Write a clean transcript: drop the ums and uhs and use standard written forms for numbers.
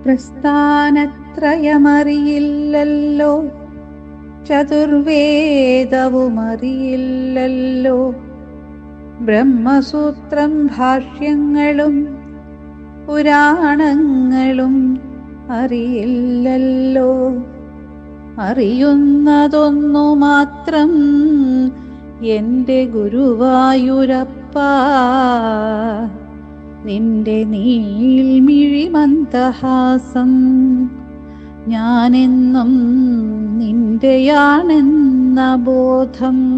പ്രസ്ഥാനത്രയമറിയില്ലല്ലോ, ചതുർവേദവുമറിയില്ലല്ലോ, ബ്രഹ്മസൂത്രം ഭാഷ്യങ്ങളും പുരാണങ്ങളും അറിയില്ലല്ലോ. അറിയുന്നതൊന്നു മാത്രം എൻ്റെ ഗുരുവായൂരപ്പാ, നിന്റെ നീൾമിഴി മന്ദഹാസം. ഞാനെന്നും നിന്റെയാണെന്ന ബോധം.